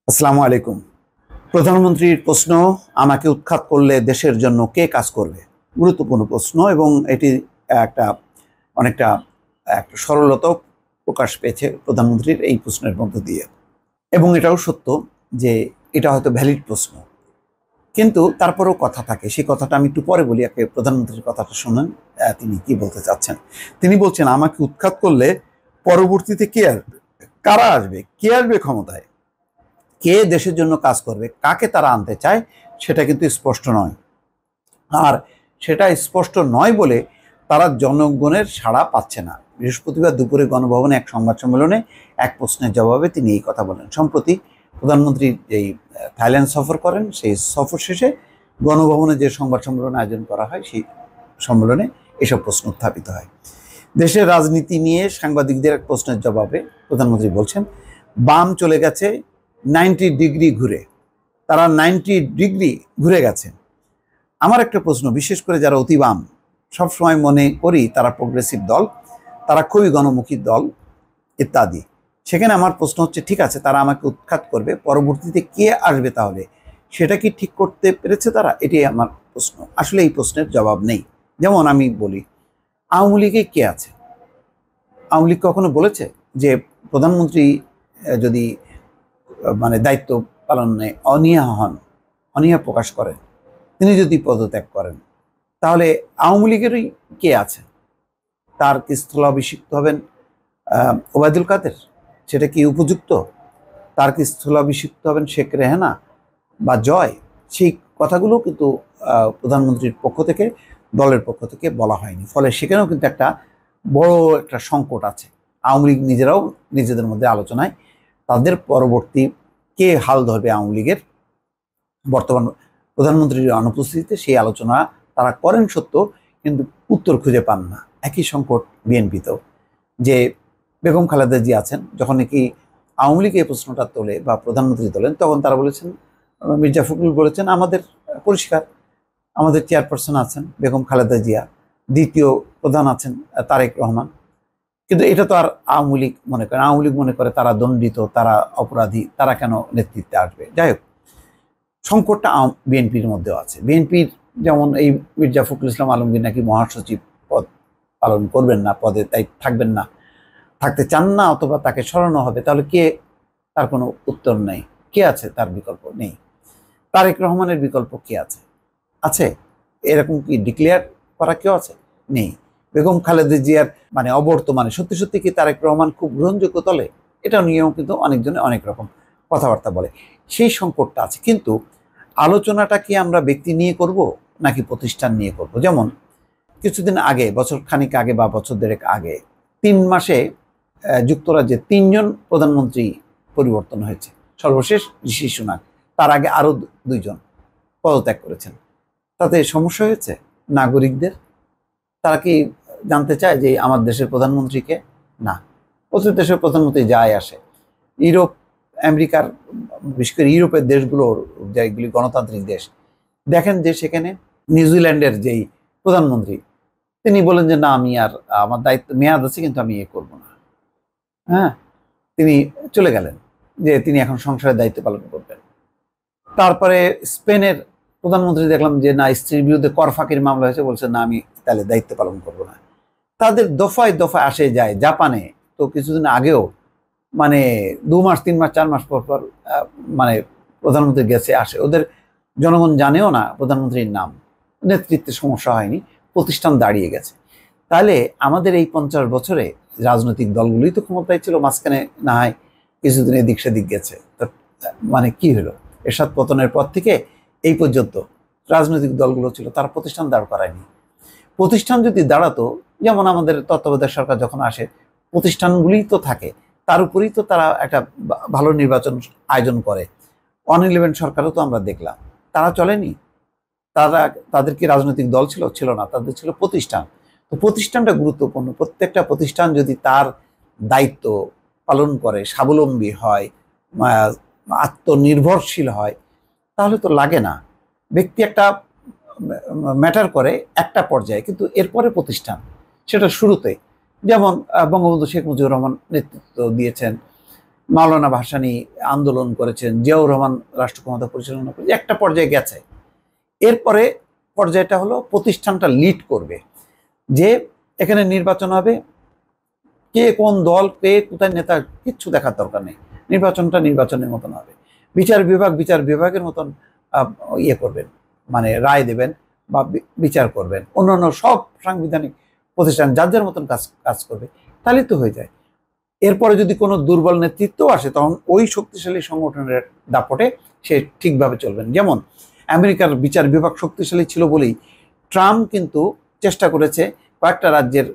আসসালামু আলাইকুম। প্রধানমন্ত্রীর প্রশ্ন, আমাকে উৎখাত করলে দেশের জন্য কে কাজ করবে? গুরুত্বপূর্ণ প্রশ্ন এবং এটি একটা অনেকটা একটা সরলতাও প্রকাশ পেয়েছে প্রধানমন্ত্রীর এই প্রশ্নের মধ্য দিয়ে। এবং এটাও সত্য যে এটা হয়তো ভ্যালিড প্রশ্ন, কিন্তু তারপরেও কথা থাকে। সেই কথাটা আমি একটু পরে বলি। আগে প্রধানমন্ত্রীর কথাটা শুনেন, তিনি কি বলতে চাচ্ছেন। তিনি বলছেন, আমাকে উৎখাত করলে পরবর্তীতে কে আসবে, কারা আসবে, কে আসবে ক্ষমতায়, কে দেশের জন্য কাজ করবে, কাকে তারা আনতে চায় সেটা কিন্তু স্পষ্ট নয়। আর সেটা স্পষ্ট নয় বলে তারা জনগণের সাড়া পাচ্ছে না। বৃহস্পতিবার দুপুরে গণভবনে এক সংবাদ সম্মেলনে এক প্রশ্নের জবাবে তিনি এই কথা বলেন। সম্প্রতি প্রধানমন্ত্রী যেই থাইল্যান্ড সফর করেন, সেই সফর শেষে গণভবনে যে সংবাদ সম্মেলন আয়োজন করা হয়, সেই সম্মেলনে এসব প্রশ্ন উত্থাপিত হয়। দেশের রাজনীতি নিয়ে সাংবাদিকদের এক প্রশ্নের জবাবে প্রধানমন্ত্রী বলছেন, বাম চলে গেছে 90 ডিগ্রি ঘুরে, তারা 90 ডিগ্রি ঘুরে গেছে। আমার একটা প্রশ্ন, বিশেষ করে যারা অতি বাম, সবসময় মনে করি তারা প্রোগ্রেসিভ দল, তারা খুবই গণমুখী দল ইত্যাদি। সেখানে আমার প্রশ্ন হচ্ছে, ঠিক আছে, তারা আমাকে উৎখাত করবে, পরবর্তীতে কে আসবে তাহলে সেটা কি ঠিক করতে পেরেছে তারা? এটাই আমার প্রশ্ন। আসলে এই প্রশ্নের জবাব নেই। যেমন আমি বলি, আওয়ামী লীগে কে আছে? আওয়ামী লীগ কখনো বলেছে যে প্রধানমন্ত্রী যদি মানে দায়িত্ব পালনে অনীহা প্রকাশ করেন, তিনি যদি পদত্যাগ করেন, তাহলে আওয়ামী লীগেরই কে আছে? তার কি স্থলাভিষিক্ত হবেন ওবায়দুল কাদের? সেটা কি উপযুক্ত? তার কি স্থলাভিষিক্ত হবেন শেখ রেহানা বা জয়? সেই কথাগুলো কিন্তু প্রধানমন্ত্রীর পক্ষ থেকে, দলের পক্ষ থেকে বলা হয়নি। ফলে সেখানেও কিন্তু একটা বড় একটা সংকট আছে। আওয়ামী লীগ নিজেরাও নিজেদের মধ্যে আলোচনায় তাদের পরবর্তী কে হাল ধরবে আওয়ামী লীগের বর্তমান প্রধানমন্ত্রীর অনুপস্থিতিতে, সেই আলোচনা তারা করেন সত্য, কিন্তু উত্তর খুঁজে পান না। একই সংকট বিএনপিতেও, যে বেগম খালেদা জিয়া আছেন, যখন নাকি আওয়ামী লীগ এই প্রশ্নটা তোলে বা প্রধানমন্ত্রী তোলেন, তখন তারা বলেছেন, মির্জা ফখরুল বলেছেন, আমাদের পরিষ্কার, আমাদের চেয়ারপারসন আছেন বেগম খালেদা জিয়া, দ্বিতীয় প্রধান আছেন তারেক রহমান। কিন্তু এটা তো আর আওয়ামী লীগ মনে করে, আওয়ামী লীগ মনে করে তারা দণ্ডিত, তারা অপরাধী, তারা কেন নেতৃত্বে আসবে? যাই হোক, সংকটটা বিএনপির মধ্যেও আছে। বিএনপির যেমন এই মির্জা ফখরুল ইসলাম আলমগীর নাকি মহাসচিব পদ পালন করবেন না, পদে তাই থাকবেন না, থাকতে চান না, অথবা তাকে সরানো হবে। তাহলে কে? তার কোনো উত্তর নেই। কে আছে তার বিকল্প? নেই। তারেক রহমানের বিকল্প কে আছে? আছে? এরকম কি ডিক্লেয়ার করা কেউ আছে? নেই। বেগম খালেদা জিয়ার মানে অবর্তমানে সত্যি সত্যি কি তারেক রহমান খুব গ্রহণযোগ্য তলে? এটা নিয়েও কিন্তু অনেকজনে অনেক রকম কথাবার্তা বলে। সেই সংকটটা আছে। কিন্তু আলোচনাটা কি আমরা ব্যক্তি নিয়ে করব নাকি প্রতিষ্ঠান নিয়ে করব? যেমন কিছুদিন আগে, বছর খানিক আগে বা বছর দেড়েক আগে, 3 মাসে যুক্তরাজ্যে 3 জন প্রধানমন্ত্রী পরিবর্তন হয়েছে। সর্বশেষ ঋষি সুনাক, তার আগে আরো 2 জন পদত্যাগ করেছেন। তাতে সমস্যা হয়েছে নাগরিকদের? তারা কি জানতে চায় যে আমার দেশের প্রধানমন্ত্রীকে? না, প্রত্যেক দেশের প্রধানমন্ত্রী যায় আসে। ইউরোপ, আমেরিকার, বিশেষ করে ইউরোপের দেশগুলোর, যেগুলি গণতান্ত্রিক দেশ, দেখেন যে সেখানে নিউজিল্যান্ডের যেই প্রধানমন্ত্রী, তিনি বলেন যে না, আমি আর আমার দায়িত্ব মেয়াদ আছে, কিন্তু আমি করব না। হ্যাঁ, তিনি চলে গেলেন, যে তিনি এখন সংসারের দায়িত্ব পালন করবেন। তারপরে স্পেনের প্রধানমন্ত্রী দেখলাম যে না, স্ত্রীর বিরুদ্ধে কর ফাঁকির মামলা হয়েছে, বলছে না, আমি তাহলে দায়িত্ব পালন করব না। তাদের দফায় দফায় আসে যায়। জাপানে তো কিছুদিন আগেও মানে 2 মাস 3 মাস 4 মাস পর পর মানে প্রধানমন্ত্রী গেছে আসে। ওদের জনগণ জানেও না প্রধানমন্ত্রীর নাম। নেতৃত্বে সমস্যা হয়নি, প্রতিষ্ঠান দাঁড়িয়ে গেছে। তাহলে আমাদের এই 50 বছরে রাজনৈতিক দলগুলোই তো ক্ষমতায় ছিল, মাঝখানে না হয় কিছুদিন এদিক সেদিক গেছে। মানে কি হলো? এরশাদ পতনের পর থেকে এই পর্যন্ত রাজনৈতিক দলগুলো ছিল, তারা প্রতিষ্ঠান দাঁড় করায়নি। প্রতিষ্ঠান যদি দাঁড়াতো, যেমন আমাদের তত্ত্বাবধায়ক সরকার যখন আসে, প্রতিষ্ঠানগুলিই তো থাকে, তার উপরেই তো তারা একটা ভালো নির্বাচন আয়োজন করে। 111 সরকারও তো আমরা দেখলাম, তারা চলেনি। তারা, তাদের কি রাজনৈতিক দল ছিল? ছিল না, তাদের ছিল প্রতিষ্ঠান। তো প্রতিষ্ঠানটা গুরুত্বপূর্ণ। প্রত্যেকটা প্রতিষ্ঠান যদি তার দায়িত্ব পালন করে, স্বাবলম্বী হয়, আত্মনির্ভরশীল হয়, তাহলে তো লাগে না। ব্যক্তি একটা ম্যাটার করে একটা পর্যায়ে, কিন্তু এরপরে প্রতিষ্ঠান, সেটা শুরুতে। যেমন বঙ্গবন্ধু শেখ মুজিবুর রহমান নেতৃত্ব দিয়েছেন, মাওলানা ভাসানী আন্দোলন করেছেন, জিয়াউর রহমান রাষ্ট্র ক্ষমতা পরিচালনা করেছে, একটা পর্যায়ে গেছে। এরপরে পর্যায়টা হলো প্রতিষ্ঠানটা লিড করবে, যে এখানে নির্বাচন হবে, কে কোন দল, কে কোথায় নেতা, কিচ্ছু দেখার দরকার নেই, নির্বাচনটা নির্বাচনের মতন হবে। বিচার বিভাগ বিচার বিভাগের মতন ইয়ে করবেন, মানে রায় দেবেন বা বিচার করবেন। অন্যান্য সব সাংবিধানিক প্রতিষ্ঠান যার যার মতন কাজ কাজ করবে, তাহলে তো হয়ে যায়। এরপরে যদি কোনো দুর্বল নেতৃত্ব আসে, তখন ওই শক্তিশালী সংগঠনের দাপটে সে ঠিকভাবে চলবেন। যেমন আমেরিকার বিচার বিভাগ শক্তিশালী ছিল বলেই ট্রাম্প কিন্তু চেষ্টা করেছে কয়েকটা রাজ্যের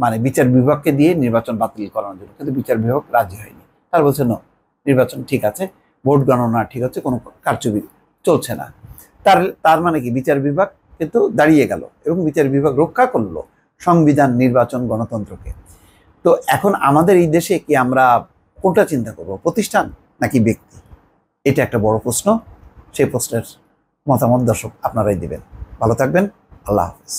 মানে বিচার বিভাগকে দিয়ে নির্বাচন বাতিল করানোর জন্য, কিন্তু বিচার বিভাগ রাজি হয়নি। তার বলছে না, নির্বাচন ঠিক আছে, ভোট গণনা ঠিক হচ্ছে, কোনো কারচুপি চলছে না। তার তার মানে কি, বিচার বিভাগ কিন্তু দাঁড়িয়ে গেল এবং বিচার বিভাগ রক্ষা করলো সংবিধান, নির্বাচন, গণতন্ত্রকে। তো এখন আমাদের এই দেশে কি আমরা কোনটা চিন্তা করব, প্রতিষ্ঠান নাকি ব্যক্তি? এটা একটা বড় প্রশ্ন। সেই প্রশ্নের মতামত দর্শক আপনারাই দিবেন। ভালো থাকবেন। আল্লাহ হাফেজ।